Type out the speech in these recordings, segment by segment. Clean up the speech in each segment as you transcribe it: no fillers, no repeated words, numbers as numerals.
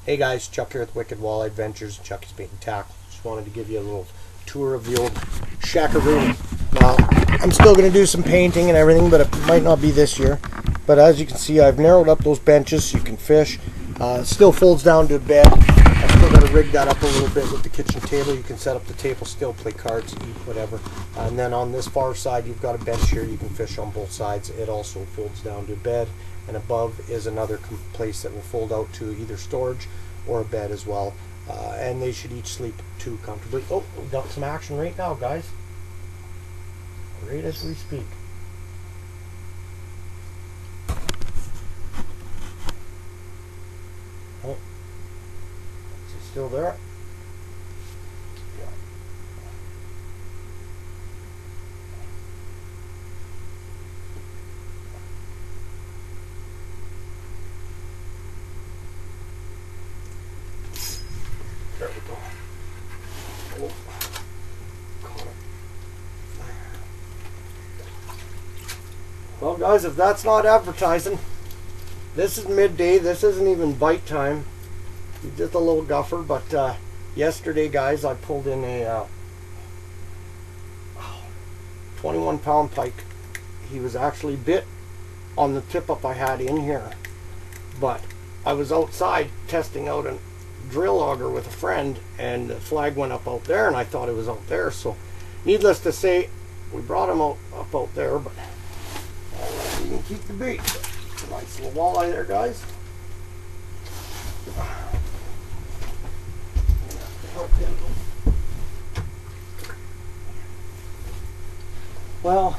Hey guys, Chuck here with Wicked Walleye Adventures, Chucky's Bait and Tackle. Just wanted to give you a little tour of the old shackaroo. Now, I'm still going to do some painting and everything, but it might not be this year. But as you can see, I've narrowed up those benches so you can fish. It still folds down to a bed. I still got to rig that up a little bit with the kitchen table. You can set up the table still, play cards, eat, whatever. And then on this far side, you've got a bench here. You can fish on both sides. It also folds down to a bed. And above is another place that will fold out to either storage or a bed as well. And they should each sleep too comfortably. Oh, we've got some action right now, guys. Right as we speak. Oh, is he still there? Yeah. There we go. Oh. Caught it. Well, guys, if that's not advertising, this is midday. This isn't even bite time. He's just a little guffer. But yesterday, guys, I pulled in a 21-pound pike. He was actually bit on the tip up I had in here. But I was outside testing out a drill auger with a friend, and the flag went up out there, and I thought it was out there. So, needless to say, we brought him up out there, but you can keep the bait. Nice little walleye there, guys. Well,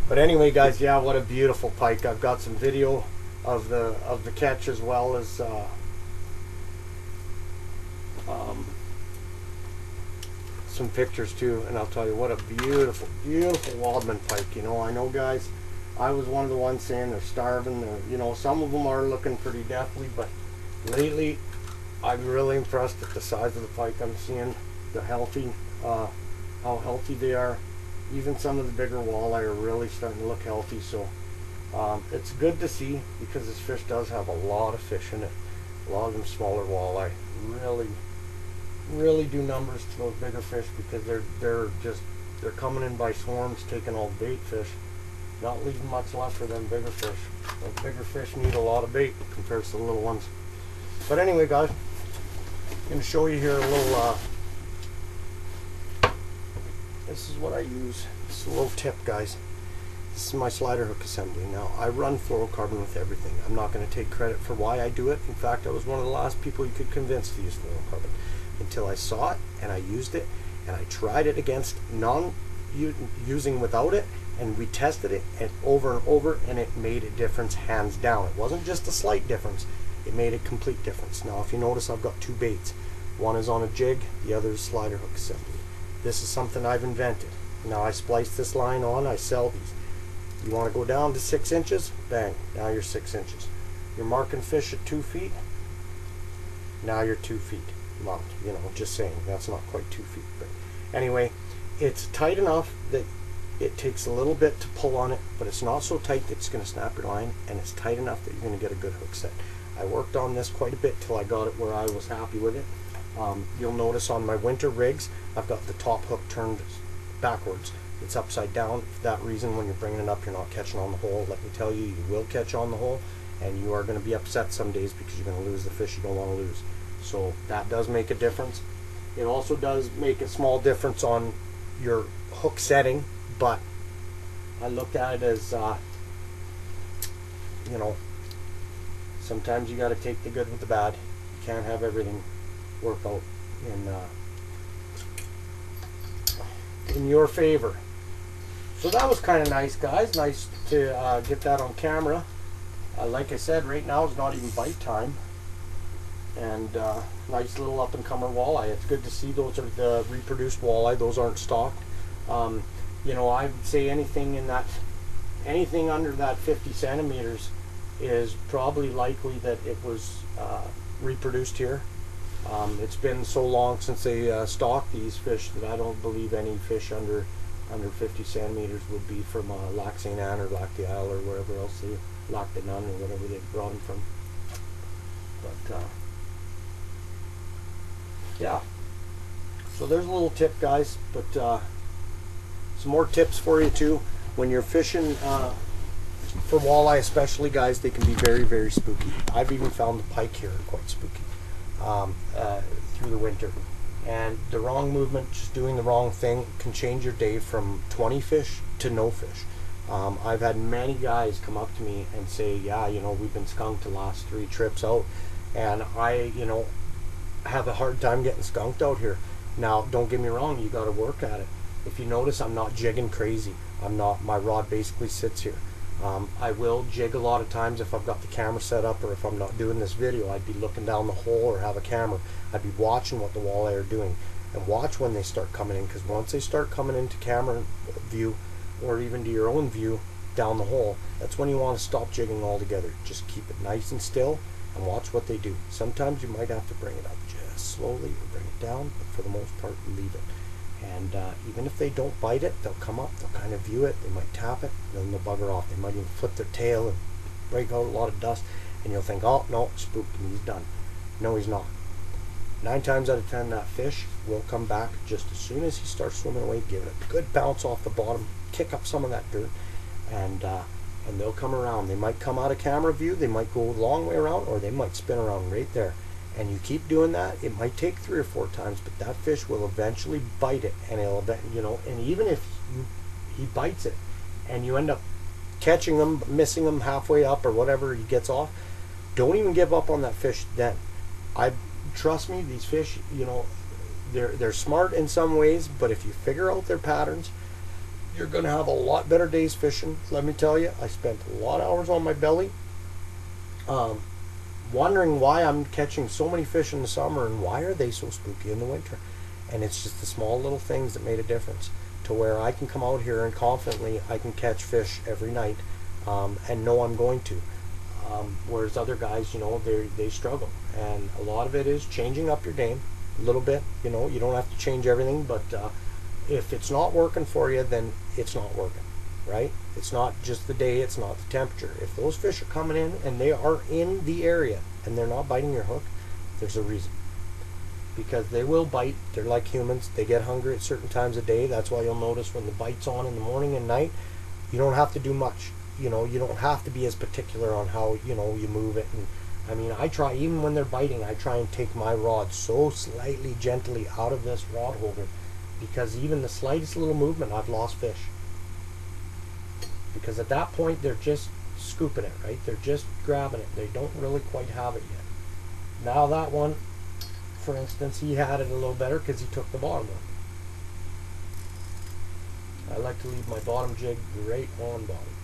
but anyway, guys, yeah, what a beautiful pike. I've got some video of the catch as well as some pictures too, and I'll tell you what a beautiful, beautiful Wabamun pike. You know, I know, guys, I was one of the ones saying they're starving. You know, some of them are looking pretty deathly, but lately I'm really impressed at the size of the pike I'm seeing, the healthy, how healthy they are. Even some of the bigger walleye are really starting to look healthy, so it's good to see, because this fish does have a lot of fish in it. A lot of them smaller walleye really do numbers to those bigger fish, because they're coming in by swarms, taking all the bait fish, not leaving much left for them bigger fish. Those bigger fish need a lot of bait compared to the little ones. But anyway, guys, I'm going to show you here a little this is what I use. This is a little tip, guys. This is my slider hook assembly. Now, I run fluorocarbon with everything. I'm not going to take credit for why I do it. In fact, I was one of the last people you could convince to use fluorocarbon, until I saw it and I used it, and I tried it against using without it, and we tested it and over, and it made a difference, hands down. It wasn't just a slight difference. It made a complete difference. Now, if you notice, I've got two baits. One is on a jig, the other is slider hook assembly. This is something I've invented. Now, I splice this line on, I sell these. You want to go down to 6 inches? Bang, now you're 6 inches. You're marking fish at 2 feet? Now you're 2 feet. Well, you know, just saying, that's not quite 2 feet. But anyway, it's tight enough that it takes a little bit to pull on it, but it's not so tight that it's going to snap your line, and it's tight enough that you're going to get a good hook set. I worked on this quite a bit till I got it where I was happy with it. You'll notice on my winter rigs, I've got the top hook turned backwards. It's upside down. For that reason, when you're bringing it up, you're not catching on the hole. Let me tell you, you will catch on the hole, and you are going to be upset some days because you're going to lose the fish you don't want to lose. So that does make a difference. It also does make a small difference on your hook setting, but I looked at it as, you know, sometimes you got to take the good with the bad. You can't have everything work out in your favor. So that was kind of nice, guys. Nice to get that on camera. Like I said, right now it's not even bite time. And nice little up-and-comer walleye. It's good to see. Those are the reproduced walleye. Those aren't stocked. You know, I would say anything under that 50 centimeters is probably likely that it was reproduced here. It's been so long since they stocked these fish that I don't believe any fish under under 50 centimeters would be from Lac St. Anne or Lac des Isles or wherever else they, Lac des Nunn or whatever they brought them from. But yeah, so there's a little tip, guys. But some more tips for you too. When you're fishing for walleye especially, guys, they can be very, very spooky. I've even found the pike here quite spooky through the winter. And the wrong movement, just doing the wrong thing, can change your day from 20 fish to no fish. I've had many guys come up to me and say, yeah, you know, we've been skunked the last 3 trips out, and I, you know, have a hard time getting skunked out here. Now, don't get me wrong, you got to work at it. If you notice, I'm not jigging crazy. I'm not, my rod basically sits here. I will jig a lot of times if I've got the camera set up, or if I'm not doing this video, I'd be looking down the hole or have a camera. I'd be watching what the walleye are doing, and watch when they start coming in, because once they start coming into camera view or even to your own view down the hole, that's when you want to stop jigging altogether. Just keep it nice and still and watch what they do. Sometimes you might have to bring it up just slowly or bring it down, but for the most part, leave it. And even if they don't bite it, they'll come up, they'll kind of view it, they might tap it, and then they'll bugger off. They might even flip their tail and break out a lot of dust, and you'll think, oh, no, spooked him, he's done. No, he's not. 9 times out of 10, that fish will come back just as soon as he starts swimming away. Give it a good bounce off the bottom, kick up some of that dirt, and they'll come around. They might come out of camera view, they might go a long way around, or they might spin around right there. And you keep doing that. It might take 3 or 4 times, but that fish will eventually bite it, and it'll, you know. And even if he bites it, and you end up catching them, missing them halfway up or whatever, he gets off, don't even give up on that fish. Then, trust me, these fish, you know, they're smart in some ways, but if you figure out their patterns, you're going to have a lot better days fishing. Let me tell you, I spent a lot of hours on my belly. Wondering why I'm catching so many fish in the summer and why are they so spooky in the winter. And it's just the small little things that made a difference, to where I can come out here and confidently I can catch fish every night and know I'm going to. Whereas other guys, you know, they struggle. And a lot of it is changing up your game a little bit. You know, you don't have to change everything, but if it's not working for you, then it's not working. Right? It's not just the day, it's not the temperature. If those fish are coming in and they are in the area and they're not biting your hook, there's a reason. Because they will bite. They're like humans. They get hungry at certain times of day. That's why you'll notice when the bite's on in the morning and night, you don't have to do much. You know, you don't have to be as particular on how, you know, you move it. And I mean, I try, even when they're biting, I try and take my rod so slightly gently out of this rod holder, because even the slightest little movement, I've lost fish. Because at that point, they're just scooping it, right? They're just grabbing it. They don't really quite have it yet. Now that one, for instance, he had it a little better because he took the bottom one. I like to leave my bottom jig right on bottom.